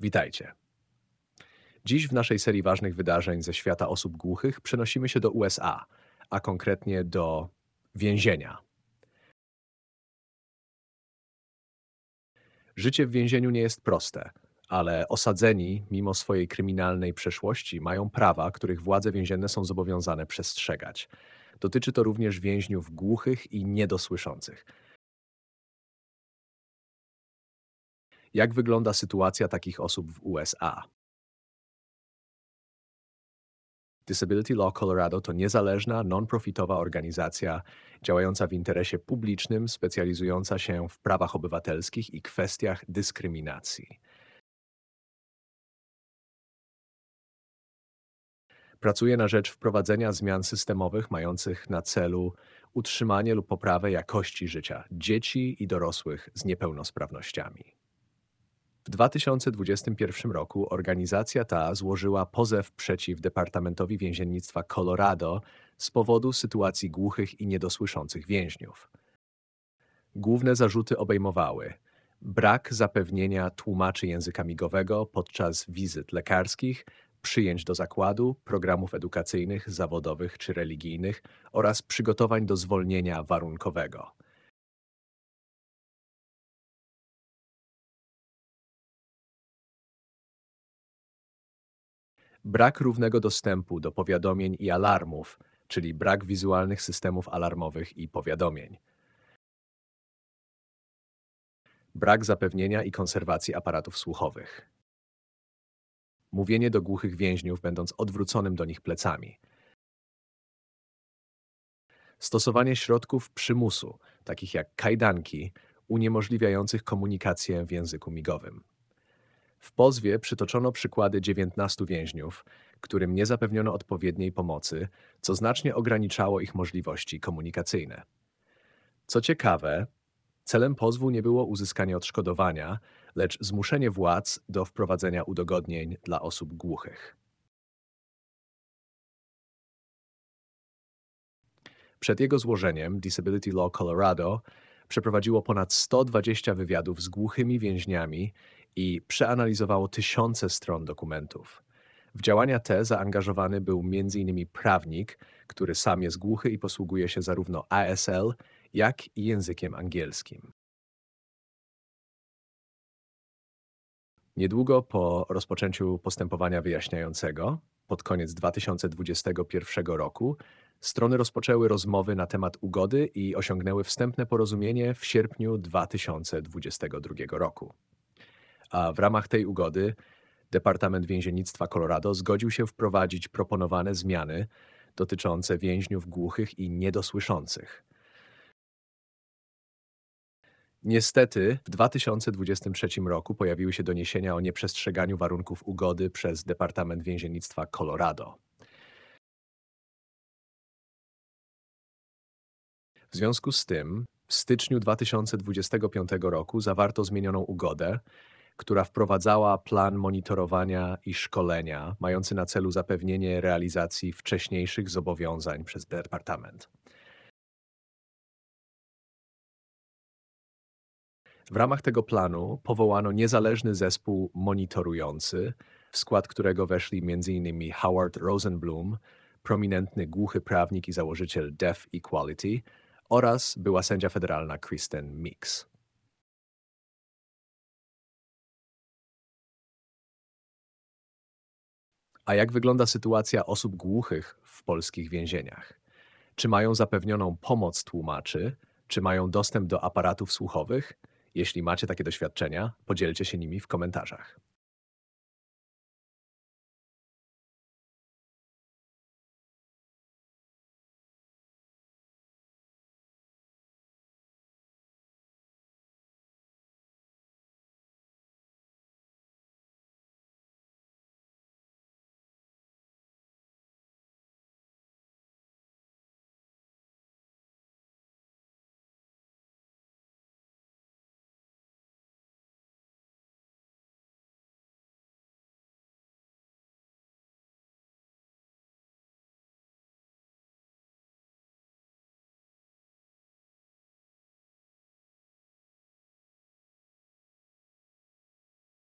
Witajcie. Dziś w naszej serii ważnych wydarzeń ze świata osób głuchych przenosimy się do USA, a konkretnie do więzienia. Życie w więzieniu nie jest proste, ale osadzeni, mimo swojej kryminalnej przeszłości, mają prawa, których władze więzienne są zobowiązane przestrzegać. Dotyczy to również więźniów głuchych i niedosłyszących. Jak wygląda sytuacja takich osób w USA? Disability Law Colorado to niezależna, non-profitowa organizacja działająca w interesie publicznym, specjalizująca się w prawach obywatelskich i kwestiach dyskryminacji. Pracuje na rzecz wprowadzenia zmian systemowych mających na celu utrzymanie lub poprawę jakości życia dzieci i dorosłych z niepełnosprawnościami. W 2021 roku organizacja ta złożyła pozew przeciw Departamentowi Więziennictwa Colorado z powodu sytuacji głuchych i niedosłyszących więźniów. Główne zarzuty obejmowały brak zapewnienia tłumaczy języka migowego podczas wizyt lekarskich, przyjęć do zakładu, programów edukacyjnych, zawodowych czy religijnych oraz przygotowań do zwolnienia warunkowego. Brak równego dostępu do powiadomień i alarmów, czyli brak wizualnych systemów alarmowych i powiadomień. Brak zapewnienia i konserwacji aparatów słuchowych. Mówienie do głuchych więźniów, będąc odwróconym do nich plecami. Stosowanie środków przymusu, takich jak kajdanki, uniemożliwiających komunikację w języku migowym. W pozwie przytoczono przykłady 19 więźniów, którym nie zapewniono odpowiedniej pomocy, co znacznie ograniczało ich możliwości komunikacyjne. Co ciekawe, celem pozwu nie było uzyskanie odszkodowania, lecz zmuszenie władz do wprowadzenia udogodnień dla osób głuchych. Przed jego złożeniem Disability Law Colorado przeprowadziło ponad 120 wywiadów z głuchymi więźniami i przeanalizowało tysiące stron dokumentów. W działania te zaangażowany był m.in. prawnik, który sam jest głuchy i posługuje się zarówno ASL, jak i językiem angielskim. Niedługo po rozpoczęciu postępowania wyjaśniającego, pod koniec 2021 roku, strony rozpoczęły rozmowy na temat ugody i osiągnęły wstępne porozumienie w sierpniu 2022 roku. A w ramach tej ugody Departament Więziennictwa Colorado zgodził się wprowadzić proponowane zmiany dotyczące więźniów głuchych i niedosłyszących. Niestety, w 2023 roku pojawiły się doniesienia o nieprzestrzeganiu warunków ugody przez Departament Więziennictwa Colorado. W związku z tym, w styczniu 2025 roku zawarto zmienioną ugodę, która wprowadzała plan monitorowania i szkolenia, mający na celu zapewnienie realizacji wcześniejszych zobowiązań przez Departament. W ramach tego planu powołano niezależny zespół monitorujący, w skład którego weszli m.in. Howard Rosenblum, prominentny głuchy prawnik i założyciel Deaf Equality, oraz była sędzia federalna Kristen Meeks. A jak wygląda sytuacja osób głuchych w polskich więzieniach? Czy mają zapewnioną pomoc tłumaczy? Czy mają dostęp do aparatów słuchowych? Jeśli macie takie doświadczenia, podzielcie się nimi w komentarzach.